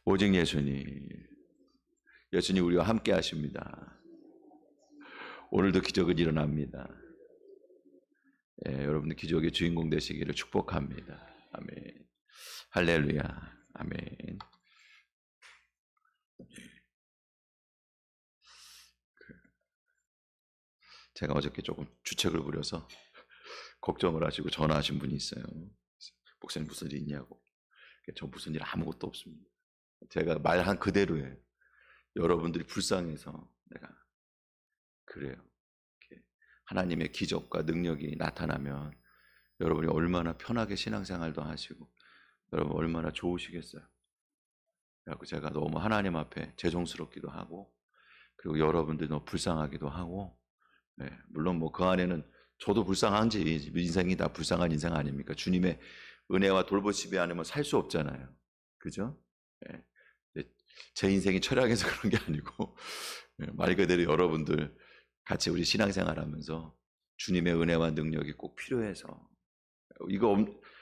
오직 예수님 우리와 함께 하십니다. 오늘도 기적은 일어납니다. 여러분들 기적의 주인공 되시기를 축복합니다. 아멘. 할렐루야. 아멘. 제가 어저께 조금 주책을 부려서 걱정을 하시고 전화하신 분이 있어요. 목사님 무슨 일 있냐고. 저 무슨 일 아무것도 없습니다. 제가 말한 그대로예요. 여러분들이 불쌍해서 내가 그래요. 하나님의 기적과 능력이 나타나면 여러분이 얼마나 편하게 신앙생활도 하시고 여러분 얼마나 좋으시겠어요. 그래서 제가 너무 하나님 앞에 죄송스럽기도 하고 그리고 여러분들이 너무 불쌍하기도 하고 물론 뭐 그 안에는 저도 불쌍한지 인생이 다 불쌍한 인생 아닙니까? 주님의 은혜와 돌보심이 아니면 살 수 없잖아요. 그죠? 제 인생이 철학해서 그런 게 아니고 말 그대로 여러분들 같이 우리 신앙생활하면서 주님의 은혜와 능력이 꼭 필요해서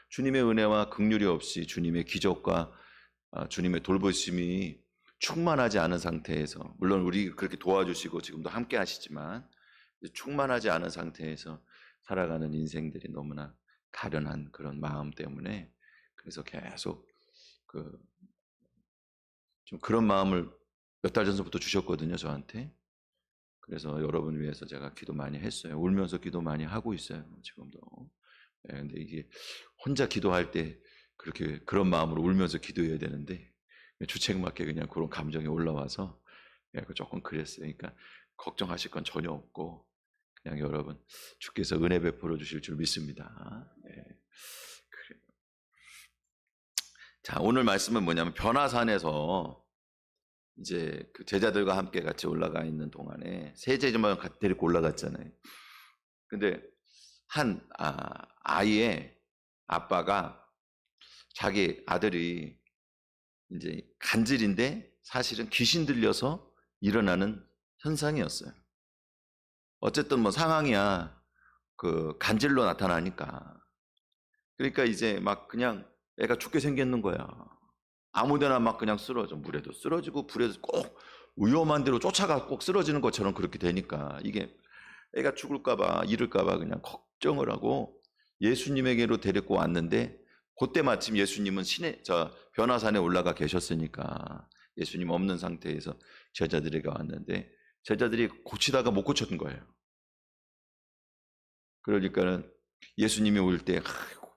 주님의 은혜와 긍휼이 없이 주님의 기적과 주님의 돌보심이 충만하지 않은 상태에서 물론 우리 그렇게 도와주시고 지금도 함께 하시지만 충만하지 않은 상태에서 살아가는 인생들이 너무나 가련한 그런 마음 때문에 그래서 계속 좀 그런 마음을 몇 달 전부터 주셨거든요, 저한테. 그래서 여러분을 위해서 제가 기도 많이 했어요. 울면서 기도 많이 하고 있어요, 지금도. 근데 이게 혼자 기도할 때 그런 마음으로 울면서 기도해야 되는데 주책맞게 그냥 그런 감정이 올라와서 조금 그랬어요. 그러니까 걱정하실 건 전혀 없고 그냥 여러분 주께서 은혜 베풀어 주실 줄 믿습니다. 그래요. 자, 오늘 말씀은 뭐냐면 변화산에서 이제 그 제자들과 함께 같이 올라가 있는 동안에 세 제자만 데리고 올라갔잖아요. 근데 한 아이의 아빠가 자기 아들이 이제 간질인데 사실은 귀신 들려서 일어나는 현상이었어요. 어쨌든 뭐 상황이야 그 간질로 나타나니까 그러니까 이제 막 그냥 애가 죽게 생겼는 거야. 아무데나 막 그냥 쓰러져. 물에도 쓰러지고 불에도 꼭 위험한 데로 쫓아가 꼭 쓰러지는 것처럼 그렇게 되니까 이게 애가 죽을까봐 잃을까봐 그냥 걱정을 하고 예수님에게로 데리고 왔는데 그때 마침 예수님은 변화산에 올라가 계셨으니까 예수님 없는 상태에서 제자들에게 왔는데 제자들이 고치다가 못 고쳤던 거예요. 그러니까는 예수님이 올 때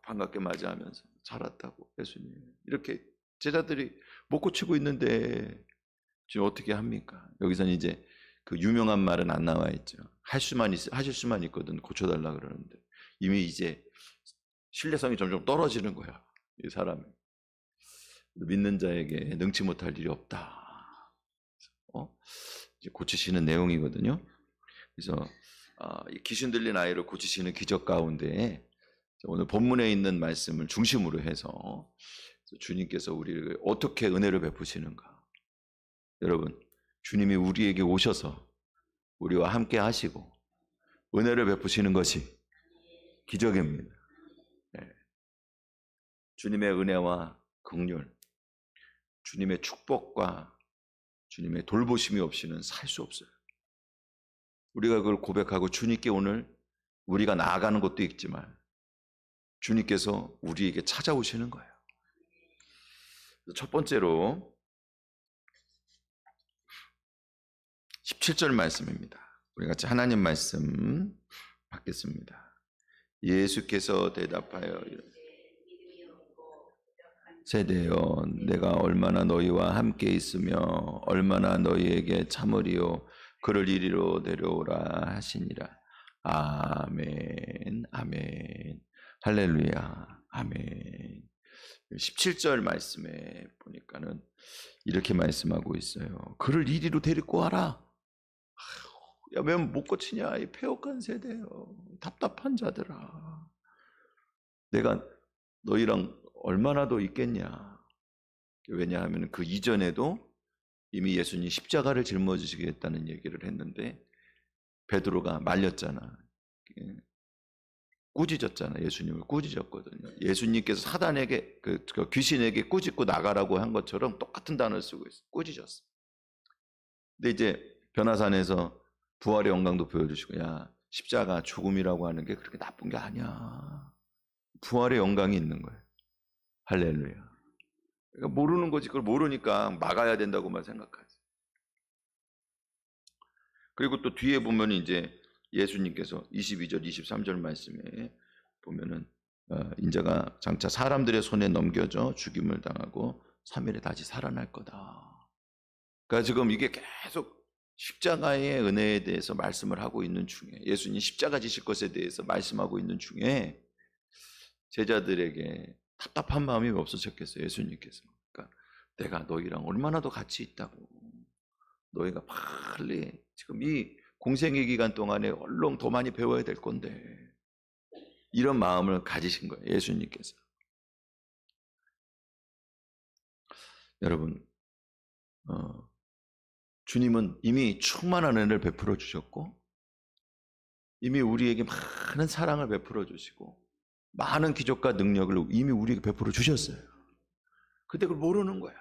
반갑게 맞이하면서 잘 왔다고 예수님 이렇게 제자들이 못 고치고 있는데 지금 어떻게 합니까? 여기서는 이제 그 유명한 말은 안 나와 있죠. 하실 수만 있거든 고쳐달라 그러는데 이미 이제 신뢰성이 점점 떨어지는 거야. 이 사람이 믿는 자에게 능치 못할 일이 없다. 이제 고치시는 내용이거든요. 그래서 귀신 들린 아이를 고치시는 기적 가운데 오늘 본문에 있는 말씀을 중심으로 해서 주님께서 우리를 어떻게 은혜를 베푸시는가. 여러분 주님이 우리에게 오셔서 우리와 함께 하시고 은혜를 베푸시는 것이 기적입니다. 주님의 은혜와 긍휼, 주님의 축복과 주님의 돌보심이 없이는 살 수 없어요. 우리가 그걸 고백하고 주님께 오늘 우리가 나아가는 것도 있지만 주님께서 우리에게 찾아오시는 거예요. 첫 번째로 17절 말씀입니다. 우리 같이 하나님 말씀 받겠습니다. 예수께서 대답하여 세대여 내가 얼마나 너희와 함께 있으며 얼마나 너희에게 참으리요 그를 이리로 데려오라 하시니라. 아멘 아멘 할렐루야 아멘. 17절 말씀에 보니까는 이렇게 말씀하고 있어요. 그를 이리로 데리고 와라. 야, 왜 못 고치냐 이 폐역한 세대요. 답답한 자들아. 내가 너희랑 얼마나 더 있겠냐. 왜냐하면 그 이전에도 이미 예수님 십자가를 짊어지시겠다는 얘기를 했는데 베드로가 말렸잖아. 꾸짖었잖아요. 예수님을 꾸짖었거든요. 예수님께서 사단에게 그 귀신에게 꾸짖고 나가라고 한 것처럼 똑같은 단어를 쓰고 있어요. 꾸짖었어요. 근데 이제 변화산에서 부활의 영광도 보여주시고, 야, 십자가 죽음이라고 하는 게 그렇게 나쁜 게 아니야. 부활의 영광이 있는 거예요. 할렐루야. 그러니까 모르는 거지. 그걸 모르니까 막아야 된다고만 생각하지. 그리고 또 뒤에 보면 이제 예수님께서 22절, 23절 말씀에 보면은 인자가 장차 사람들의 손에 넘겨져 죽임을 당하고 3일에 다시 살아날 거다. 그러니까 지금 이게 계속 십자가의 은혜에 대해서 말씀을 하고 있는 중에, 예수님 십자가 지실 것에 대해서 말씀하고 있는 중에 제자들에게 답답한 마음이 없으셨겠어요. 예수님께서. 그러니까 내가 너희랑 얼마나 더 같이 있다고, 너희가 빨리 지금 이 공생의 기간 동안에 얼른 더 많이 배워야 될 건데, 이런 마음을 가지신 거예요. 예수님께서. 여러분, 주님은 이미 충만한 은혜를 베풀어 주셨고, 이미 우리에게 많은 사랑을 베풀어 주시고, 많은 기적과 능력을 이미 우리에게 베풀어 주셨어요. 근데 그걸 모르는 거야.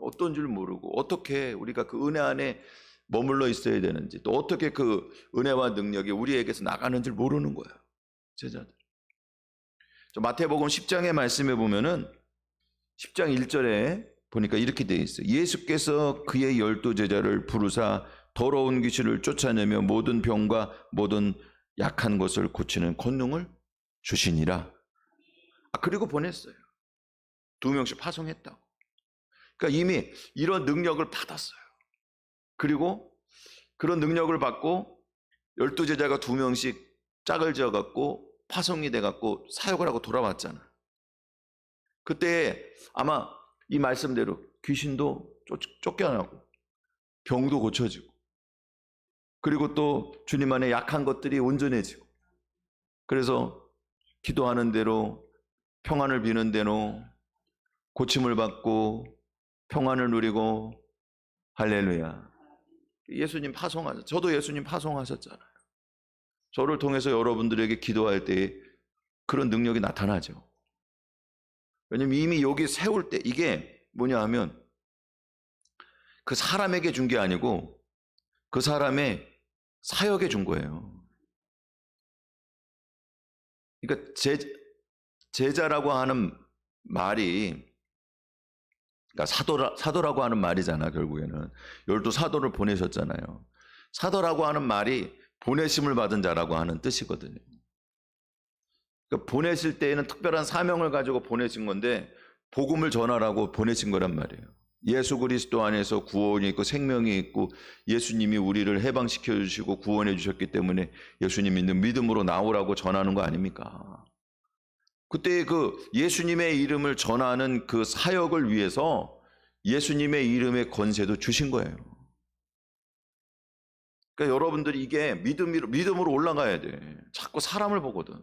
어떤 줄 모르고, 어떻게 우리가 그 은혜 안에 머물러 있어야 되는지, 또 어떻게 그 은혜와 능력이 우리에게서 나가는 줄 모르는 거야, 제자들. 마태복음 10장의 말씀에 보면은 10장 1절에 보니까 이렇게 되어 있어요. 예수께서 그의 12제자를 부르사 더러운 귀신을 쫓아내며 모든 병과 모든 약한 것을 고치는 권능을 주시니라. 그리고 보냈어요. 2명씩 파송했다고. 그러니까 이미 이런 능력을 받았어요. 그리고 그런 능력을 받고 12제자가 2명씩 짝을 지어갖고 파송이 돼갖고 사역을 하고 돌아왔잖아. 그때 아마 이 말씀대로 귀신도 쫓겨나고 병도 고쳐지고, 그리고 또 주님 안에 약한 것들이 온전해지고, 그래서 기도하는 대로, 평안을 비는 대로 고침을 받고 평안을 누리고, 할렐루야. 예수님 파송하셨, 저도 예수님 파송하셨잖아요. 저를 통해서 여러분들에게 기도할 때 그런 능력이 나타나죠. 왜냐면 이미 여기 세울 때, 이게 뭐냐 하면 그 사람에게 준 게 아니고 그 사람의 사역에 준 거예요. 그러니까 제자라고 하는 말이, 그러니까 사도라고 하는 말이잖아. 결국에는 12사도를 보내셨잖아요. 사도라고 하는 말이 보내심을 받은 자라고 하는 뜻이거든요. 그러니까 보내실 때에는 특별한 사명을 가지고 보내신 건데, 복음을 전하라고 보내신 거란 말이에요. 예수 그리스도 안에서 구원이 있고 생명이 있고, 예수님이 우리를 해방시켜 주시고 구원해 주셨기 때문에 예수님 믿는 믿음으로 나오라고 전하는 거 아닙니까? 그때 그 예수님의 이름을 전하는 그 사역을 위해서 예수님의 이름의 권세도 주신 거예요. 그러니까 여러분들이 이게 믿음으로 올라가야 돼. 자꾸 사람을 보거든.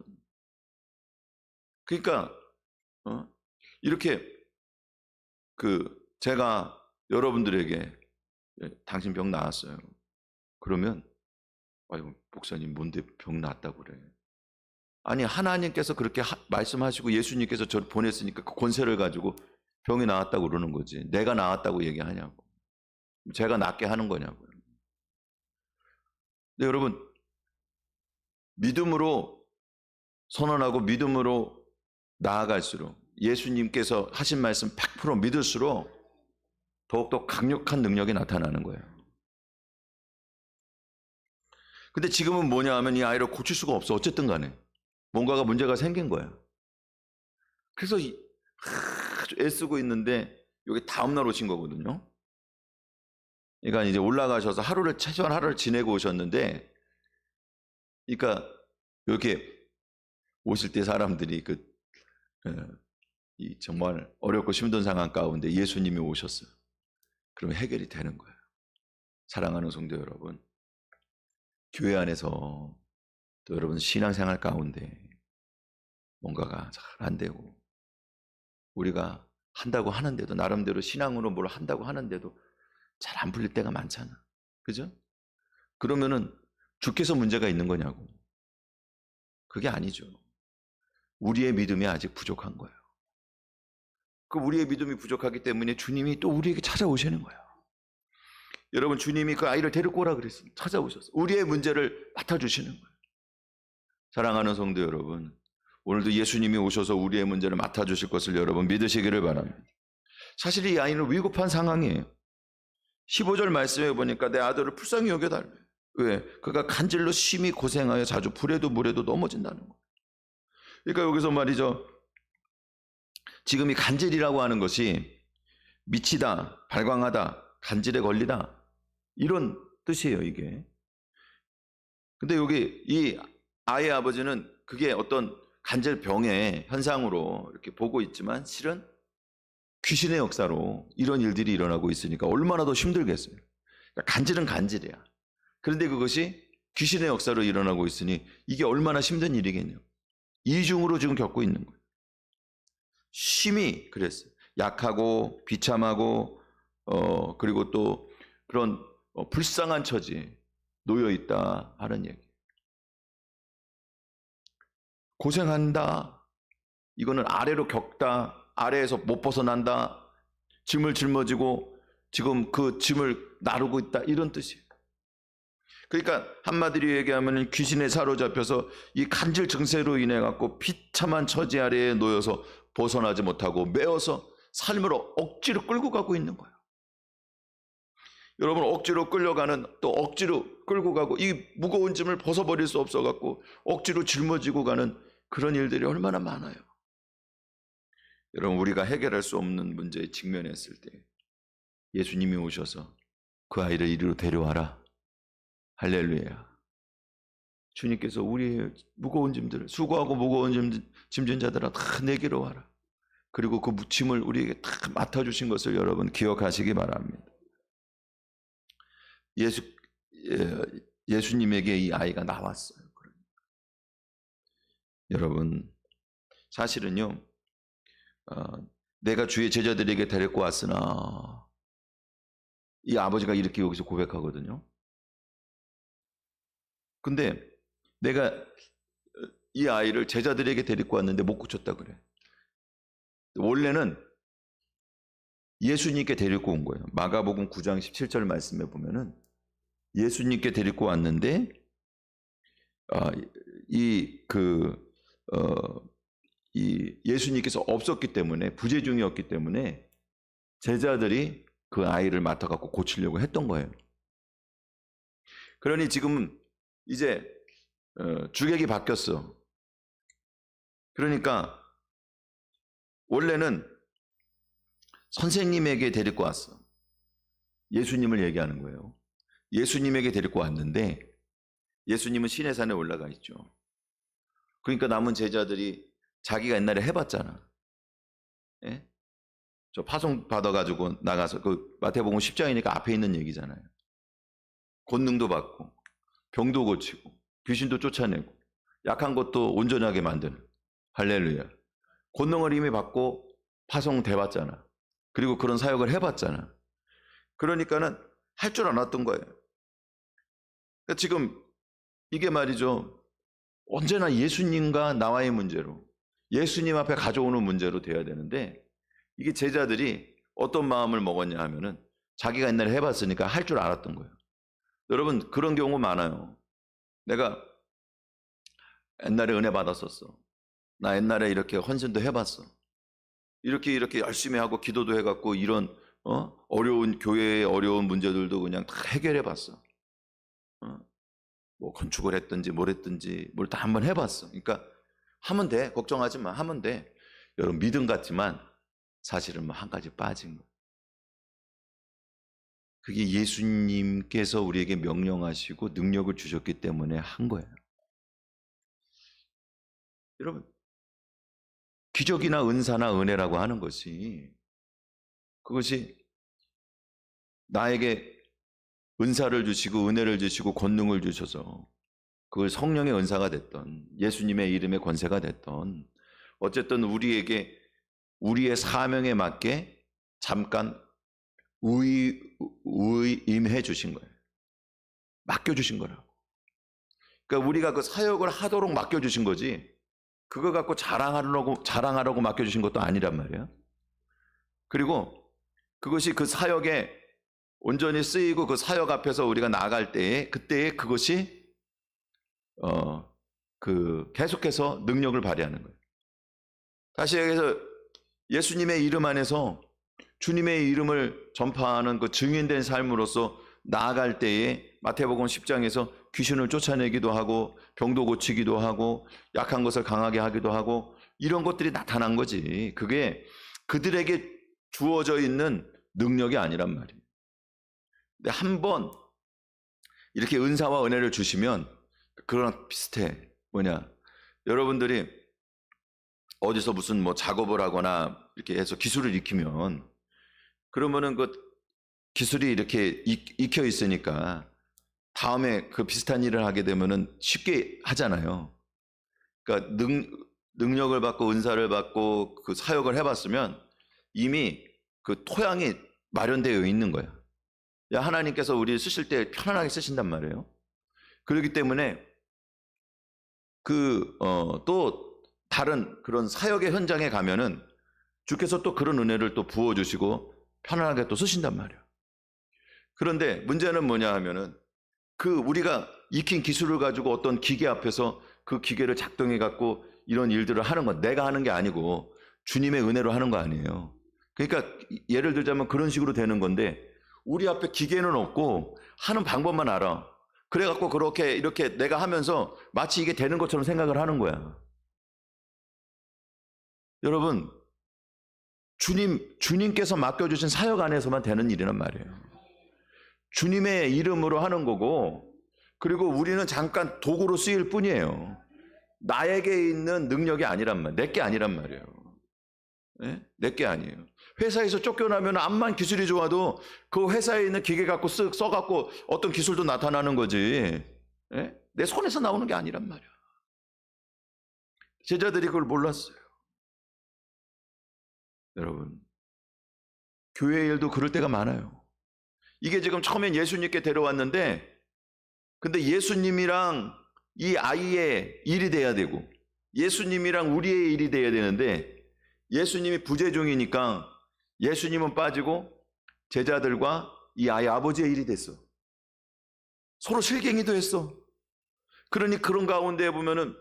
그러니까 이렇게 제가 여러분들에게 당신 병 나았어요. 그러면 아유, 목사님 뭔데 병 났다고 그래. 아니, 하나님께서 그렇게 말씀하시고 예수님께서 저를 보냈으니까 그 권세를 가지고 병이 나았다고 그러는 거지. 내가 나았다고 얘기하냐고. 제가 낫게 하는 거냐고요. 근데 여러분, 믿음으로 선언하고 믿음으로 나아갈수록, 예수님께서 하신 말씀 100% 믿을수록 더욱더 강력한 능력이 나타나는 거예요. 근데 지금은 뭐냐 하면 이 아이를 고칠 수가 없어. 어쨌든 간에 뭔가가 문제가 생긴 거야. 그래서 아주 애쓰고 있는데 여기 다음날 오신 거거든요. 그러니까 이제 올라가셔서 최소한 하루를 지내고 오셨는데, 그러니까 이렇게 오실 때 사람들이 이 정말 어렵고 힘든 상황 가운데 예수님이 오셨어요. 그러면 해결이 되는 거예요. 사랑하는 성도 여러분, 교회 안에서 또 여러분 신앙생활 가운데 뭔가가 잘 안 되고, 우리가 한다고 하는데도, 나름대로 신앙으로 뭘 한다고 하는데도 잘 안 풀릴 때가 많잖아. 그죠? 그러면은 주께서 문제가 있는 거냐고. 그게 아니죠. 우리의 믿음이 아직 부족한 거예요. 그 우리의 믿음이 부족하기 때문에 주님이 또 우리에게 찾아오시는 거예요. 여러분, 주님이 그 아이를 데리고 오라 그랬어요. 찾아오셨어요. 우리의 문제를 맡아주시는 거예요. 사랑하는 성도 여러분, 오늘도 예수님이 오셔서 우리의 문제를 맡아주실 것을 여러분 믿으시기를 바랍니다. 사실 이 아이는 위급한 상황이에요. 15절 말씀해 보니까 내 아들을 불쌍히 여겨달래. 왜? 그가 간질로 심히 고생하여 자주 불에도 물에도 넘어진다는 거예요. 그러니까 여기서 말이죠, 지금 이 간질이라고 하는 것이 미치다, 발광하다, 간질에 걸리다, 이런 뜻이에요, 이게. 근데 여기 이 아이의 아버지는 그게 어떤 간질병의 현상으로 이렇게 보고 있지만 실은 귀신의 역사로 이런 일들이 일어나고 있으니까 얼마나 더 힘들겠어요. 그러니까 간질은 간질이야. 그런데 그것이 귀신의 역사로 일어나고 있으니 이게 얼마나 힘든 일이겠냐고. 이중으로 지금 겪고 있는 거예요. 심히 그랬어요. 약하고 비참하고 그리고 또 그런 불쌍한 처지에 놓여 있다 하는 얘기. 고생한다. 이거는 아래로 겪다. 아래에서 못 벗어난다. 짐을 짊어지고 지금 그 짐을 나르고 있다. 이런 뜻이에요. 그러니까 한마디로 얘기하면 귀신에 사로잡혀서 이 간질 증세로 인해 갖고 비참한 처지 아래에 놓여서 벗어나지 못하고 매어서 삶으로 억지로 끌고 가고 있는 거예요. 여러분, 억지로 끌려가는, 또 억지로 끌고 가고 이 무거운 짐을 벗어버릴 수 없어 갖고 억지로 짊어지고 가는 그런 일들이 얼마나 많아요. 여러분, 우리가 해결할 수 없는 문제에 직면했을 때 예수님이 오셔서 그 아이를 이리로 데려와라. 할렐루야. 주님께서 우리의 무거운 짐들을, 수고하고 무거운 짐진 자들아 다 내게로 와라. 그리고 그 짐을 우리에게 다 맡아주신 것을 여러분 기억하시기 바랍니다. 예수님에게 이 아이가 나왔어요. 여러분, 사실은요, 내가 주의 제자들에게 데리고 왔으나, 이 아버지가 이렇게 여기서 고백하거든요. 근데 내가 이 아이를 제자들에게 데리고 왔는데 못 고쳤다 그래. 원래는 예수님께 데리고 온 거예요. 마가복음 9장 17절 말씀에 보면은 예수님께 데리고 왔는데 예수님께서 없었기 때문에, 부재중이었기 때문에 제자들이 그 아이를 맡아갖고 고치려고 했던 거예요. 그러니 지금 이제 주객이 바뀌었어. 그러니까 원래는 선생님에게 데리고 왔어. 예수님을 얘기하는 거예요. 예수님에게 데리고 왔는데 예수님은 시내산에 올라가 있죠. 그러니까 남은 제자들이 자기가 옛날에 해봤잖아. 예? 저 파송 받아가지고 나가서, 그 마태복음 10장이니까 앞에 있는 얘기잖아요. 권능도 받고 병도 고치고 귀신도 쫓아내고 약한 것도 온전하게 만드는, 할렐루야. 권능을 이미 받고 파송 돼봤잖아. 그리고 그런 사역을 해봤잖아. 그러니까는 할 줄 알았던 거예요. 그러니까 지금 이게 말이죠, 언제나 예수님과 나와의 문제로, 예수님 앞에 가져오는 문제로 돼야 되는데, 이게 제자들이 어떤 마음을 먹었냐 하면은 자기가 옛날에 해봤으니까 할 줄 알았던 거예요. 여러분, 그런 경우 많아요. 내가 옛날에 은혜 받았었어. 나 옛날에 이렇게 헌신도 해봤어. 이렇게 열심히 하고 기도도 해갖고 이런 어려운 교회의 어려운 문제들도 그냥 다 해결해봤어. 뭐 건축을 했든지 뭘 했든지 뭘 다 한번 해봤어. 그러니까 하면 돼. 걱정하지 마. 하면 돼. 여러분, 믿음 같지만 사실은 뭐 한 가지 빠진 거예요. 그게 예수님께서 우리에게 명령하시고 능력을 주셨기 때문에 한 거예요. 여러분, 기적이나 은사나 은혜라고 하는 것이, 그것이 나에게 은사를 주시고 은혜를 주시고 권능을 주셔서 그걸 성령의 은사가 됐던, 예수님의 이름의 권세가 됐던, 어쨌든 우리에게 우리의 사명에 맞게 잠깐 의임해 주신 거예요. 맡겨주신 거라고. 그러니까 우리가 그 사역을 하도록 맡겨주신 거지, 그거 갖고 자랑하라고 맡겨주신 것도 아니란 말이에요. 그리고 그것이 그 사역에 온전히 쓰이고 그 사역 앞에서 우리가 나아갈 때에, 그때에 그것이 계속해서 능력을 발휘하는 거예요. 다시 얘기해서 예수님의 이름 안에서 주님의 이름을 전파하는 그 증인된 삶으로서 나아갈 때에 마태복음 10장에서 귀신을 쫓아내기도 하고 병도 고치기도 하고 약한 것을 강하게 하기도 하고 이런 것들이 나타난 거지. 그게 그들에게 주어져 있는 능력이 아니란 말이에요. 근데 한번 이렇게 은사와 은혜를 주시면 그거랑 비슷해. 뭐냐, 여러분들이 어디서 무슨 뭐 작업을 하거나 이렇게 해서 기술을 익히면, 그러면은 그 기술이 이렇게 익혀 있으니까 다음에 그 비슷한 일을 하게 되면은 쉽게 하잖아요. 그러니까 능력을 받고 은사를 받고 그 사역을 해봤으면 이미 그 토양이 마련되어 있는 거야. 하나님께서 우리를 쓰실 때 편안하게 쓰신단 말이에요. 그렇기 때문에 또 다른 그런 사역의 현장에 가면은 주께서 또 그런 은혜를 또 부어주시고 편안하게 또 쓰신단 말이에요. 그런데 문제는 뭐냐 하면은 우리가 익힌 기술을 가지고 어떤 기계 앞에서 그 기계를 작동해 갖고 이런 일들을 하는 건 내가 하는 게 아니고 주님의 은혜로 하는 거 아니에요. 그러니까 예를 들자면 그런 식으로 되는 건데, 우리 앞에 기계는 없고 하는 방법만 알아. 그래 갖고 그렇게 이렇게 내가 하면서 마치 이게 되는 것처럼 생각을 하는 거야. 여러분, 주님께서 맡겨주신 사역 안에서만 되는 일이란 말이에요. 주님의 이름으로 하는 거고, 그리고 우리는 잠깐 도구로 쓰일 뿐이에요. 나에게 있는 능력이 아니란 말이에요. 내게 아니란 말이에요. 네? 내게 아니에요. 회사에서 쫓겨나면 암만 기술이 좋아도 그 회사에 있는 기계 갖고 써갖고 어떤 기술도 나타나는 거지. 네? 내 손에서 나오는 게 아니란 말이야. 제자들이 그걸 몰랐어요. 여러분, 교회 일도 그럴 때가 많아요. 이게 지금 처음엔 예수님께 데려왔는데, 근데 예수님이랑 이 아이의 일이 돼야 되고 예수님이랑 우리의 일이 돼야 되는데, 예수님이 부재중이니까 예수님은 빠지고 제자들과 이 아이 아버지의 일이 됐어. 서로 실갱이도 했어. 그러니 그런 가운데 보면은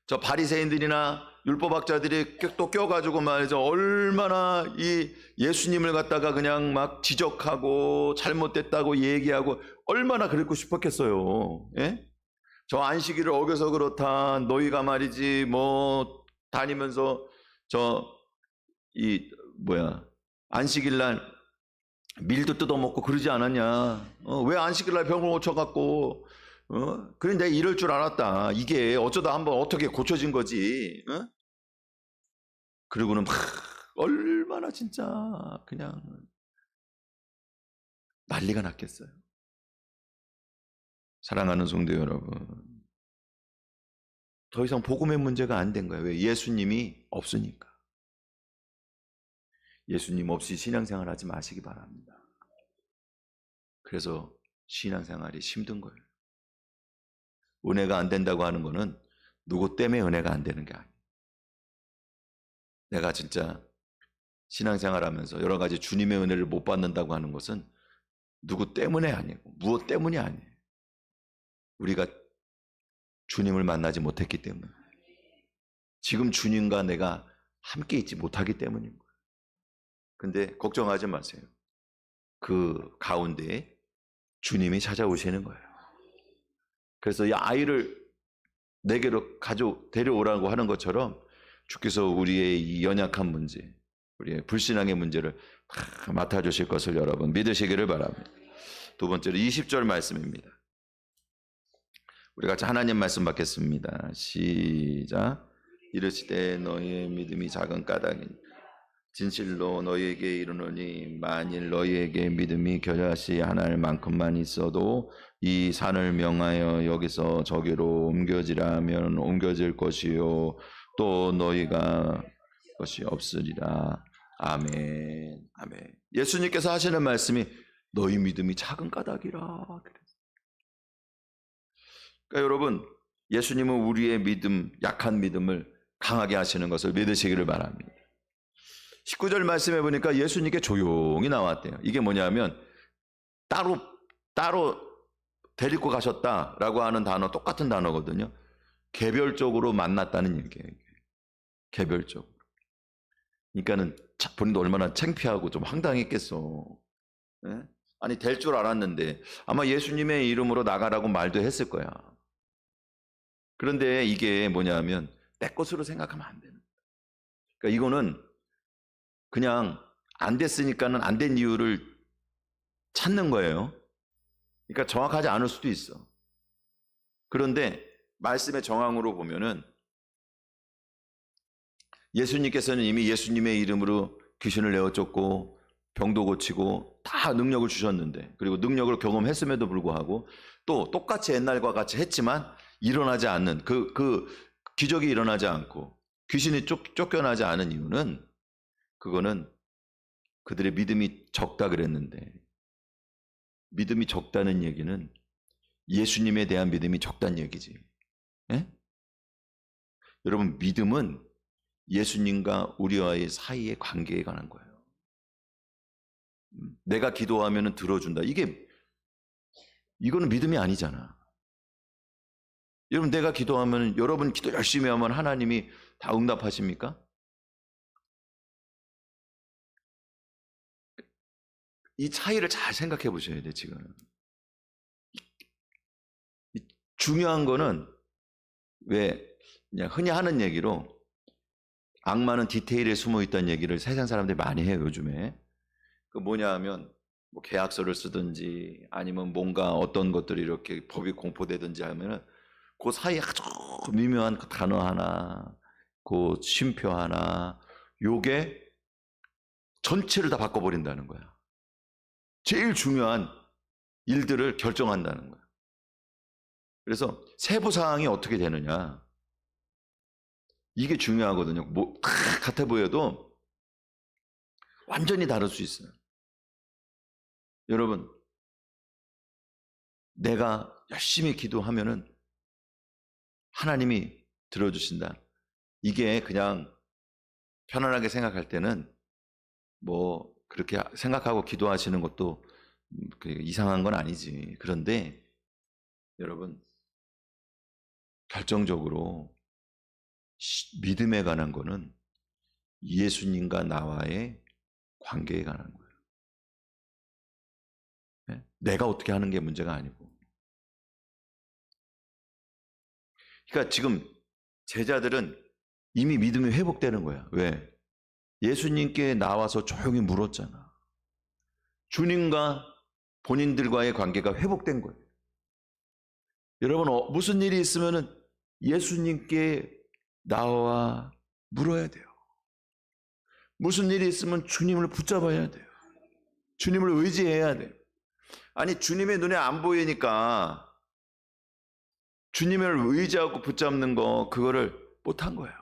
저 바리새인들이나 율법학자들이 또 껴가지고 말이죠, 얼마나 이 예수님을 갖다가 그냥 막 지적하고 잘못됐다고 얘기하고 얼마나 그랬고 싶었겠어요. 예? 저 안식일을 어겨서 그렇다, 너희가 말이지 뭐 다니면서 안식일날 밀도 뜯어먹고 그러지 않았냐, 왜 안식일날 병을 고쳐갖고, 그래 내가 이럴 줄 알았다, 이게 어쩌다 한번 어떻게 고쳐진 거지. 그리고는 막 얼마나 진짜 그냥 난리가 났겠어요. 사랑하는 성도 여러분, 더 이상 복음의 문제가 안 된 거예요. 왜? 예수님이 없으니까. 예수님 없이 신앙생활 하지 마시기 바랍니다. 그래서 신앙생활이 힘든 거예요. 은혜가 안 된다고 하는 거는 누구 때문에 은혜가 안 되는 게 아니에요. 내가 진짜 신앙생활 하면서 여러 가지 주님의 은혜를 못 받는다고 하는 것은 누구 때문에 아니고 무엇 때문이 아니에요. 우리가 주님을 만나지 못했기 때문에, 지금 주님과 내가 함께 있지 못하기 때문인 거예요. 근데 걱정하지 마세요. 그 가운데에 주님이 찾아오시는 거예요. 그래서 이 아이를 내게로 데려오라고 하는 것처럼 주께서 우리의 이 연약한 문제, 우리의 불신앙의 문제를 다 맡아주실 것을 여러분 믿으시기를 바랍니다. 두 번째로 20절 말씀입니다. 우리 같이 하나님 말씀 받겠습니다. 시작. 이르시되 너희의 믿음이 작은 까닭이니 진실로 너희에게 이르노니 만일 너희에게 믿음이 겨자씨 하나일 만큼만 있어도 이 산을 명하여 여기서 저기로 옮겨지라면 옮겨질 것이요 또 너희가 것이 없으리라. 아멘. 아멘. 예수님께서 하시는 말씀이 너희 믿음이 작은 까닭이라. 그러니까 여러분, 예수님은 우리의 믿음, 약한 믿음을 강하게 하시는 것을 믿으시기를 바랍니다. 19절 말씀해 보니까 예수님께 조용히 나왔대요. 이게 뭐냐면 따로 데리고 가셨다라고 하는 단어, 똑같은 단어거든요. 개별적으로 만났다는 얘기예요. 개별적으로. 그러니까는 본인도 얼마나 창피하고 좀 황당했겠어. 예? 아니, 될 줄 알았는데 아마 예수님의 이름으로 나가라고 말도 했을 거야. 그런데 이게 뭐냐면 내 것으로 생각하면 안 되는 거야. 그러니까 이거는 그냥 안 됐으니까는 안 된 이유를 찾는 거예요. 그러니까 정확하지 않을 수도 있어. 그런데 말씀의 정황으로 보면은 예수님께서는 이미 예수님의 이름으로 귀신을 내어쫓고 병도 고치고 다 능력을 주셨는데, 그리고 능력을 경험했음에도 불구하고 또 똑같이 옛날과 같이 했지만 일어나지 않는 그 기적이 일어나지 않고 귀신이 쫓겨나지 않은 이유는, 그거는 그들의 믿음이 적다 그랬는데, 믿음이 적다는 얘기는 예수님에 대한 믿음이 적다는 얘기지. 예? 여러분, 믿음은 예수님과 우리와의 사이의 관계에 관한 거예요. 내가 기도하면 들어준다. 이거는 믿음이 아니잖아. 여러분, 내가 기도하면, 여러분 기도 열심히 하면 하나님이 다 응답하십니까? 이 차이를 잘 생각해 보셔야 돼, 지금. 중요한 거는, 왜 그냥 흔히 하는 얘기로 악마는 디테일에 숨어 있다는 얘기를 세상 사람들이 많이 해요, 요즘에. 그 뭐냐 하면, 뭐 계약서를 쓰든지 아니면 뭔가 어떤 것들이 이렇게 법이 공포되든지 하면은 그 사이에 아주 미묘한 그 단어 하나, 그 쉼표 하나, 요게 전체를 다 바꿔버린다는 거야. 제일 중요한 일들을 결정한다는 거야. 그래서 세부 사항이 어떻게 되느냐, 이게 중요하거든요. 뭐 다 같아 보여도 완전히 다를 수 있어요. 여러분, 내가 열심히 기도하면은 하나님이 들어주신다. 이게 그냥 편안하게 생각할 때는 뭐 그렇게 생각하고 기도하시는 것도 이상한 건 아니지. 그런데 여러분, 결정적으로 믿음에 관한 거는 예수님과 나와의 관계에 관한 거예요. 내가 어떻게 하는 게 문제가 아니고. 그러니까 지금 제자들은 이미 믿음이 회복되는 거야. 왜? 예수님께 나와서 조용히 물었잖아. 주님과 본인들과의 관계가 회복된 거예요. 여러분, 무슨 일이 있으면 예수님께 나와 물어야 돼요. 무슨 일이 있으면 주님을 붙잡아야 돼요. 주님을 의지해야 돼요. 아니, 주님의 눈에 안 보이니까 주님을 의지하고 붙잡는 거, 그거를 못한 거예요.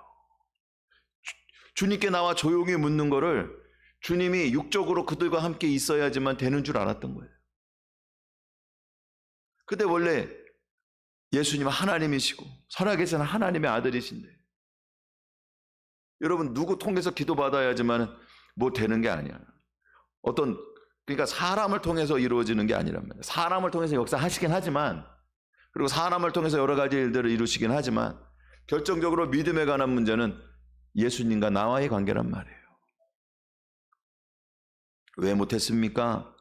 주님께 나와 조용히 묻는 거를 주님이 육적으로 그들과 함께 있어야지만 되는 줄 알았던 거예요. 근데 원래 예수님은 하나님이시고 살아계신 하나님의 아들이신데, 여러분, 누구 통해서 기도받아야지만 뭐 되는 게 아니야. 그러니까 사람을 통해서 이루어지는 게 아니란 말이야. 사람을 통해서 역사하시긴 하지만, 그리고 사람을 통해서 여러 가지 일들을 이루시긴 하지만, 결정적으로 믿음에 관한 문제는 예수님과 나와의 관계란 말이에요. 왜 못했습니까?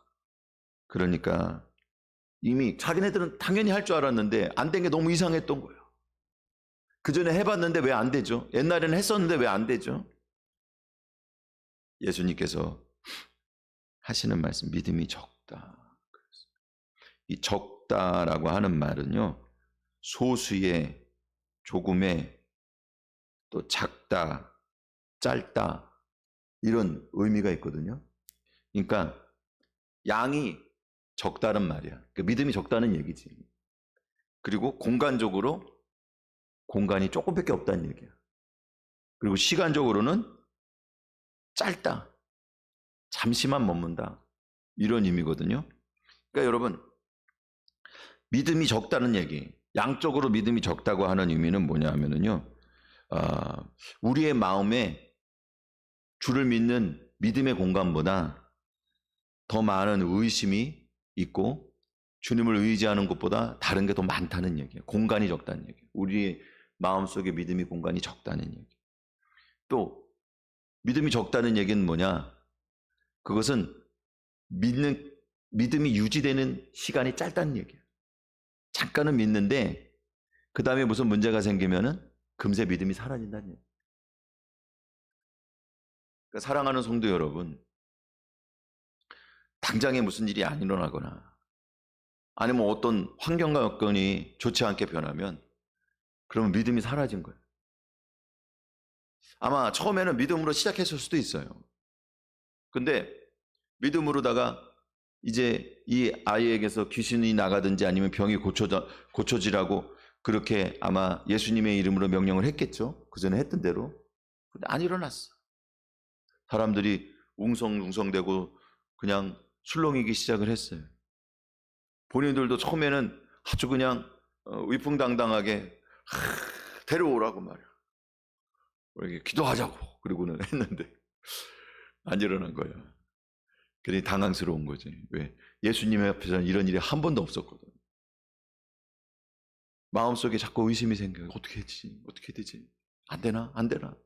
그러니까 이미 자기네들은 당연히 할 줄 알았는데 안 된 게 너무 이상했던 거예요. 그 전에 해봤는데 왜 안 되죠? 옛날에는 했었는데 왜 안 되죠? 예수님께서 하시는 말씀, 믿음이 적다. 이 적다라고 하는 말은요, 소수의, 조금의, 또 작다, 짧다, 이런 의미가 있거든요. 그러니까 양이 적다는 말이야. 그러니까 믿음이 적다는 얘기지. 그리고 공간적으로 공간이 조금밖에 없다는 얘기야. 그리고 시간적으로는 짧다, 잠시만 머문다, 이런 의미거든요. 그러니까 여러분, 믿음이 적다는 얘기, 양적으로 믿음이 적다고 하는 의미는 뭐냐 하면은요, 우리의 마음에 주를 믿는 믿음의 공간보다 더 많은 의심이 있고 주님을 의지하는 것보다 다른 게 더 많다는 얘기예요. 공간이 적다는 얘기예요. 우리의 마음속에 믿음의 공간이 적다는 얘기예요. 또 믿음이 적다는 얘기는 뭐냐? 그것은 믿음이 유지되는 시간이 짧다는 얘기예요. 잠깐은 믿는데 그 다음에 무슨 문제가 생기면은 금세 믿음이 사라진다는 얘기예요. 그러니까 사랑하는 성도 여러분, 당장에 무슨 일이 안 일어나거나 아니면 어떤 환경과 여건이 좋지 않게 변하면 그러면 믿음이 사라진 거예요. 아마 처음에는 믿음으로 시작했을 수도 있어요. 근데 믿음으로다가 이제 이 아이에게서 귀신이 나가든지 아니면 병이 고쳐지라고 그렇게 아마 예수님의 이름으로 명령을 했겠죠. 그 전에 했던 대로. 근데 안 일어났어. 사람들이 웅성웅성대고 그냥 술렁이기 시작을 했어요. 본인들도 처음에는 아주 그냥 위풍당당하게 데려오라고 말이야. 이렇게 기도하자고 그러고는 했는데 안 일어난 거야. 그러니 당황스러운 거지. 왜? 예수님 앞에서는 이런 일이 한 번도 없었거든. 마음속에 자꾸 의심이 생겨요. 어떻게 했지? 어떻게 되지? 안 되나? 안 되나?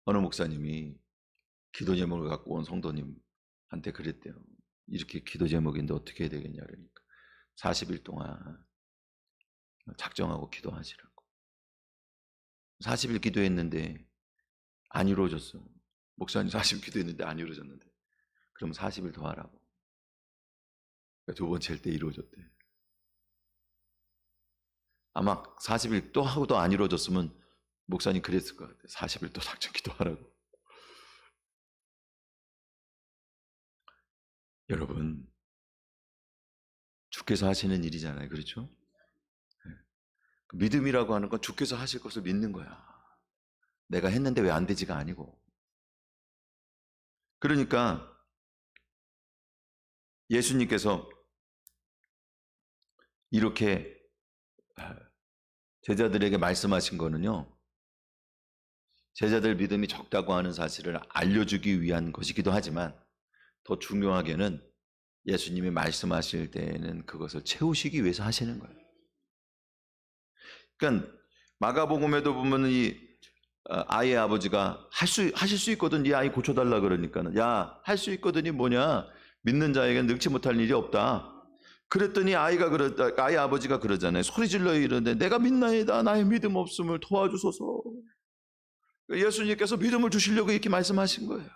어느 목사님이 기도 제목을 갖고 온 성도님한테 그랬대요. 이렇게 기도 제목인데 어떻게 해야 되겠냐 그러니까 40일 동안 작정하고 기도하시라고. 40일 기도했는데 안 이루어졌어. 목사님 40일 기도했는데 안 이루어졌는데 그럼 40일 더 하라고. 두 번째 때 이루어졌대. 아마 40일 또 하고도 안 이루어졌으면 목사님 그랬을 것 같아. 40일 또 작정 기도하라고. 여러분, 주께서 하시는 일이잖아요. 그렇죠? 믿음이라고 하는 건 주께서 하실 것을 믿는 거야. 내가 했는데 왜 안 되지가 아니고. 그러니까 예수님께서 이렇게 제자들에게 말씀하신 거는요, 제자들 믿음이 적다고 하는 사실을 알려주기 위한 것이기도 하지만 더 중요하게는 예수님이 말씀하실 때에는 그것을 채우시기 위해서 하시는 거예요. 그러니까 마가복음에도 보면 이 아이의 아버지가 하실 수 있거든. 이 아이 고쳐달라 그러니까는 야, 할 수 있거든이 뭐냐? 믿는 자에게는 능치 못할 일이 없다. 그랬더니 아이 아버지가 그러잖아요. 소리 질러 이러는데 내가 믿나이다. 나의 믿음 없음을 도와주소서. 예수님께서 믿음을 주시려고 이렇게 말씀하신 거예요.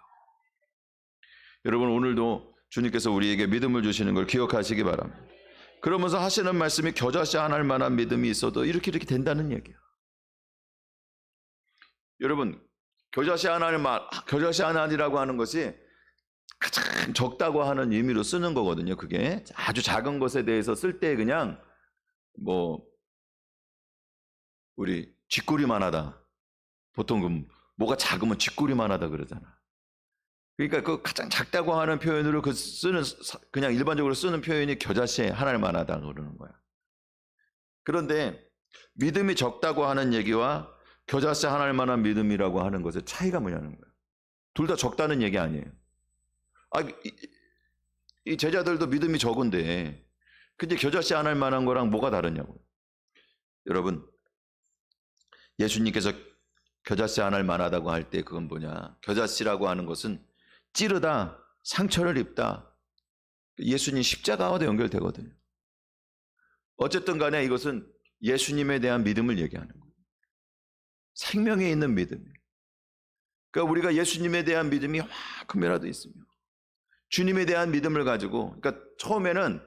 여러분, 오늘도 주님께서 우리에게 믿음을 주시는 걸 기억하시기 바랍니다. 그러면서 하시는 말씀이 겨자씨 안 할 만한 믿음이 있어도 이렇게 된다는 얘기예요. 여러분, 겨자씨 하나니라고 하는 것이 가장 적다고 하는 의미로 쓰는 거거든요. 그게 아주 작은 것에 대해서 쓸 때 그냥 우리 쥐꼬리만 하다. 보통 뭐가 작으면 쥐꼬리만 하다 그러잖아. 그러니까 그 가장 작다고 하는 표현으로 그냥 일반적으로 쓰는 표현이 겨자씨 하나만 하다 그러는 거야. 그런데 믿음이 적다고 하는 얘기와 겨자씨 하나일 만한 믿음이라고 하는 것의 차이가 뭐냐는 거예요. 둘 다 적다는 얘기 아니에요. 이 제자들도 믿음이 적은데 근데 겨자씨 하나일 만한 거랑 뭐가 다르냐고요. 여러분, 예수님께서 겨자씨 하나일 만하다고 할 때 그건 뭐냐. 겨자씨라고 하는 것은 찌르다, 상처를 입다. 예수님 십자가와도 연결되거든요. 어쨌든 간에 이것은 예수님에 대한 믿음을 얘기하는 거예요. 생명에 있는 믿음. 그러니까 우리가 예수님에 대한 믿음이 얼마큼이라도 있으며 주님에 대한 믿음을 가지고, 그러니까 처음에는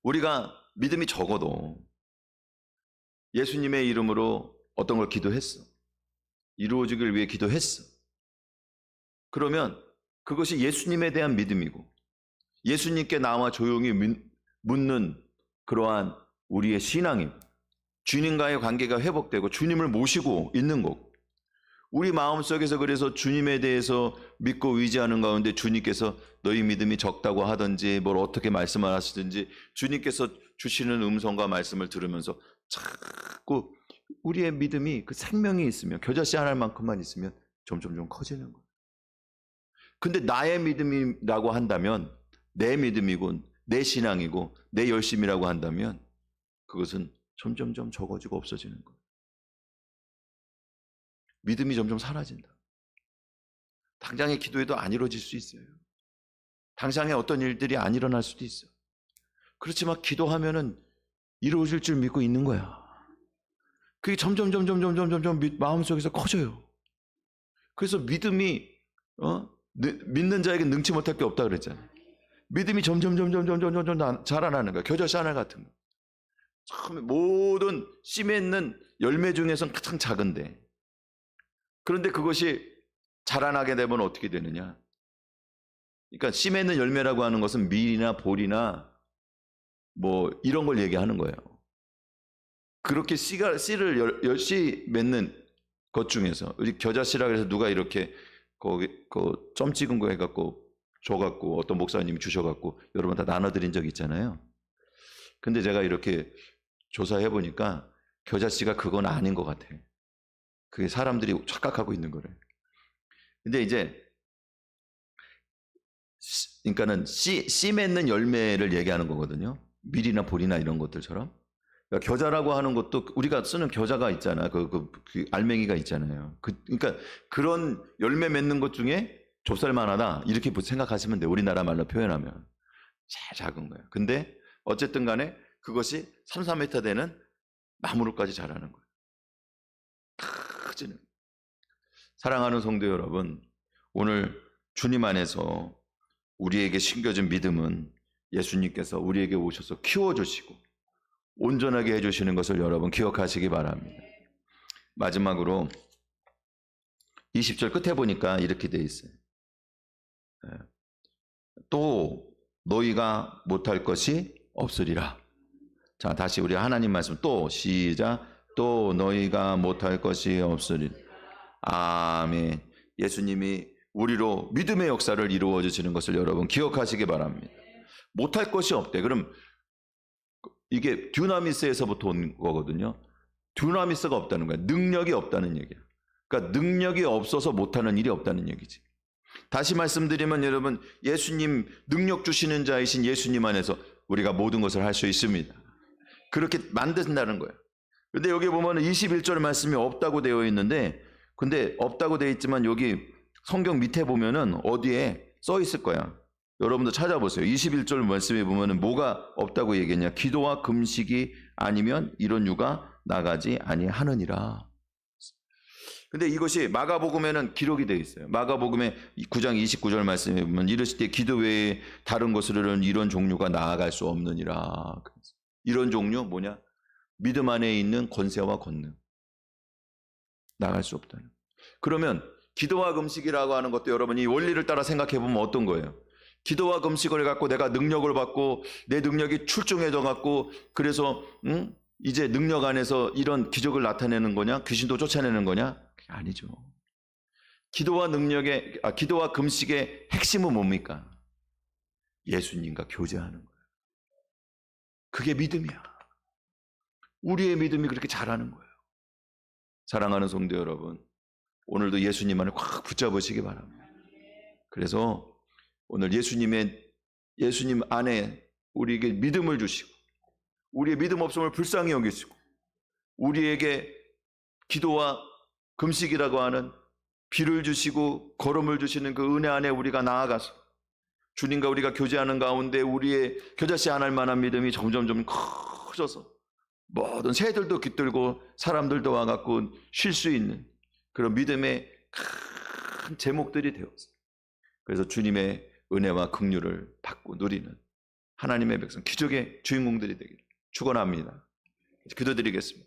우리가 믿음이 적어도 예수님의 이름으로 어떤 걸 기도했어. 이루어지길 위해 기도했어. 그러면 그것이 예수님에 대한 믿음이고 예수님께 나와 조용히 묻는 그러한 우리의 신앙임, 주님과의 관계가 회복되고 주님을 모시고 있는 거고, 우리 마음속에서 그래서 주님에 대해서 믿고 의지하는 가운데 주님께서 너희 믿음이 적다고 하든지 뭘 어떻게 말씀을 하시든지 주님께서 주시는 음성과 말씀을 들으면서 자꾸 우리의 믿음이 그 생명이 있으면 겨자씨 하나만큼만 있으면 점점 좀 커지는 거예요. 근데 나의 믿음이라고 한다면 내 믿음이고 내 신앙이고 내 열심이라고 한다면 그것은 점점점 적어지고 없어지는 거예요. 믿음이 점점 사라진다. 당장의 기도에도 안 이루어질 수 있어요. 당장에 어떤 일들이 안 일어날 수도 있어요. 그렇지만 기도하면은 이루어질 줄 믿고 있는 거야. 그게 점점 마음속에서 커져요. 그래서 믿음이 믿는 자에게 능치 못할 게 없다 그랬잖아요. 믿음이 점점 자라나는 거야. 겨자씨 하나 같은 거. 참 모든 씨 맺는 열매 중에서는 가장 작은데, 그런데 그것이 자라나게 되면 어떻게 되느냐? 그러니까 씨 맺는 열매라고 하는 것은 밀이나 볼이나 뭐 이런 걸 얘기하는 거예요. 그렇게 씨를 열씨 맺는 것 중에서 우리 겨자씨라 그래서 누가 이렇게 거기 점 찍은 거 해갖고 줘갖고 어떤 목사님이 주셔갖고 여러분 다 나눠드린 적 있잖아요. 근데 제가 이렇게 조사해 보니까 겨자씨가 그건 아닌 것 같아. 그게 사람들이 착각하고 있는 거래. 근데 이제 그러니까는 씨 맺는 열매를 얘기하는 거거든요. 밀이나 볼이나 이런 것들처럼. 그러니까 겨자라고 하는 것도 우리가 쓰는 겨자가 있잖아. 그 알맹이가 있잖아요. 그러니까 그런 열매 맺는 것 중에 좁쌀만하다 이렇게 생각하시면 돼요. 우리나라 말로 표현하면 제일 작은 거예요. 근데 어쨌든 간에 그것이 3, 4m 되는 나무로까지 자라는 거예요. 크지는. 사랑하는 성도 여러분, 오늘 주님 안에서 우리에게 심겨진 믿음은 예수님께서 우리에게 오셔서 키워주시고 온전하게 해주시는 것을 여러분 기억하시기 바랍니다. 마지막으로 20절 끝에 보니까 이렇게 돼 있어요. 또 너희가 못할 것이 없으리라. 자, 다시 우리 하나님 말씀 또 시작. 또 너희가 못할 것이 없으리라. 아멘. 예수님이 우리로 믿음의 역사를 이루어 주시는 것을 여러분 기억하시기 바랍니다. 못할 것이 없대. 그럼 이게 듀나미스에서부터 온 거거든요. 듀나미스가 없다는 거야. 능력이 없다는 얘기야. 그러니까 능력이 없어서 못하는 일이 없다는 얘기지. 다시 말씀드리면 여러분, 예수님 능력 주시는 자이신 예수님 안에서 우리가 모든 것을 할 수 있습니다. 그렇게 만든다는 거예요. 근데 여기 보면 21절 말씀이 없다고 되어 있는데, 근데 없다고 되어 있지만 여기 성경 밑에 보면은 어디에 써 있을 거야. 여러분도 찾아보세요. 21절 말씀에 보면은 뭐가 없다고 얘기했냐? 기도와 금식이 아니면 이런 유가 나가지 아니하느니라. 근데 이것이 마가복음에는 기록이 되어 있어요. 마가복음에 9장 29절 말씀에 보면 이르실 때 기도 외에 다른 것으로는 이런 종류가 나아갈 수 없느니라. 이런 종류 뭐냐? 믿음 안에 있는 권세와 권능. 나갈 수 없다는. 그러면 기도와 금식이라고 하는 것도 여러분이 원리를 따라 생각해 보면 어떤 거예요? 기도와 금식을 갖고 내가 능력을 받고 내 능력이 출중해져 갖고 그래서 이제 능력 안에서 이런 기적을 나타내는 거냐? 귀신도 쫓아내는 거냐? 아니죠. 기도와 금식의 핵심은 뭡니까? 예수님과 교제하는 거예요. 그게 믿음이야. 우리의 믿음이 그렇게 자라는 거예요. 사랑하는 성도 여러분, 오늘도 예수님 안을 꽉 붙잡으시기 바랍니다. 그래서 오늘 예수님 안에 우리에게 믿음을 주시고 우리의 믿음 없음을 불쌍히 여기시고 우리에게 기도와 금식이라고 하는 비를 주시고 걸음을 주시는 그 은혜 안에 우리가 나아가서 주님과 우리가 교제하는 가운데 우리의 겨자씨 하나일 만한 믿음이 점점 커져서 모든 새들도 깃들고 사람들도 와갖고 쉴 수 있는 그런 믿음의 큰 제목들이 되었어요. 그래서 주님의 은혜와 긍휼을 받고 누리는 하나님의 백성, 기적의 주인공들이 되기를 축원합니다. 기도드리겠습니다.